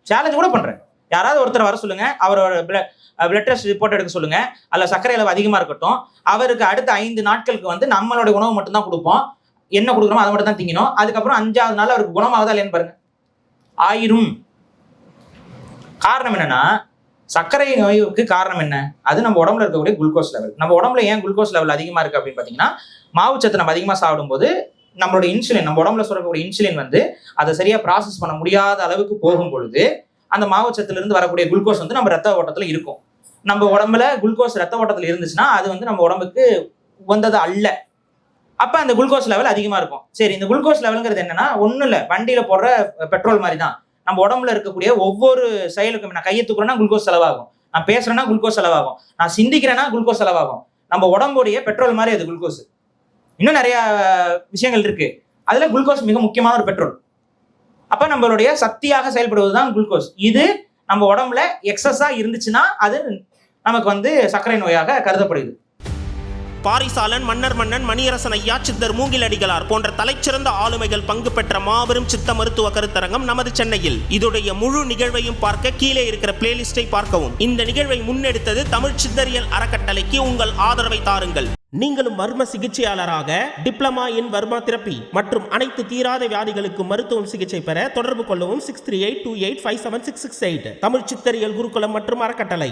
Challenge கூட பண்றேன். யாராவது ஒருத்தர் வர சொல்லுங்க, அவரோட பிளட் டெஸ்ட் ரிப்போர்ட் எடுக்க சொல்லுங்க, அல்ல சர்க்கரை அளவு அதிகமா இருக்கட்டும், அவருக்கு அடுத்த 5 நாட்களுக்கு வந்து நம்மளுடைய உணவு மட்டும் தான் கொடுப்போம், என்ன கொடுக்குறோமோ அதை மட்டும் தான் திங்கணும். அதுக்கப்புறம் 5வது நாள் அவருக்கு குணமாகுதா இல்லைன்னு பாருங்க. ஆயிரும். காரணம் என்னன்னா, சர்க்கரை நோய்க்கு காரணம் என்ன? அது நம்ம உடம்புல இருக்கக்கூடிய குளுக்கோஸ் லெவல். நம்ம உடம்புல ஏன் குளுக்கோஸ் லெவல் அதிகமா இருக்கு அப்படின்னு பாத்தீங்கன்னா, மாவுச்சத்து நம்ம அதிகமா சாப்பிடும்போது நம்மளோட இன்சுலின், நம்ம உடம்புல சுரக்கக்கூடிய இன்சுலின் வந்து அதை சரியா ப்ராசஸ் பண்ண முடியாத அளவுக்கு போகும் பொழுது அந்த மாவுச்சத்துல இருந்து வரக்கூடிய குளுக்கோஸ் வந்து நம்ம ரத்த ஓட்டத்துல இருக்கும். நம்ம உடம்புல குளுக்கோஸ் ரத்த ஓட்டத்துல இருந்துச்சுன்னா அது வந்து நம்ம உடம்புக்கு வந்தது அல்ல. அப்ப அந்த குளுக்கோஸ் லெவல் அதிகமா இருக்கும். சரி, இந்த குளுக்கோஸ் லெவல்ங்கிறது என்னன்னா ஒண்ணும் இல்ல, வண்டியில போடுற பெட்ரோல் மாதிரி தான். நம்ம உடம்புல இருக்கக்கூடிய ஒவ்வொரு செயலுக்கும், நான் கையை தூக்குறேன்னா குளுக்கோஸ் செலவாகும், நான் பேசுறேன்னா குளுக்கோஸ் செலவாகும், நான் சிந்திக்கிறேன்னா குளுக்கோஸ் செலவாகும். நம்ம உடம்புடைய பெட்ரோல் மாதிரி அது குளுக்கோஸ். இன்னும் நிறைய விஷயங்கள் இருக்கு, அதுல குளுக்கோஸ் மிக முக்கியமான ஒரு பெட்ரோல். அப்ப நம்மளுடைய சக்தியாக செயல்படுவதுதான் குளுக்கோஸ். இது நம்ம உடம்புல எக்ஸஸா இருந்துச்சுன்னா அது நமக்கு வந்து சர்க்கரை நோயாக கருதப்படுது. பாரிசாலன், மன்னர் மன்னன், மணியரசன் ஐயா, சித்தர் மூங்கிலடிகளார் போன்ற தலைச்சிறந்த ஆளுமைகள் பங்கு பெற்ற மாபெரும் சித்த மருத்துவ கருத்தரங்கம் நமது சென்னையில். இதோடைய முழு நிகழ்வையும் பார்க்க கீழே இருக்கிற பிளேலிஸ்டை பார்க்கவும். இந்த நிகழ்வை முன்னெடுத்தது தமிழ் சித்தரியல் அறக்கட்டளைக்கு உங்கள் ஆதரவை தாருங்கள். நீங்களும் மர்ம சிகிச்சையாளராக டிப்ளமா இன் வர்மா தெரப்பி மற்றும் அனைத்து தீராத வியாதிகளுக்கு மருத்துவம் சிகிச்சை பெற தொடர்பு கொள்ளவும் 6382857668. தமிழ் சித்தரியல் குருகுலம் மற்றும் அறக்கட்டளை.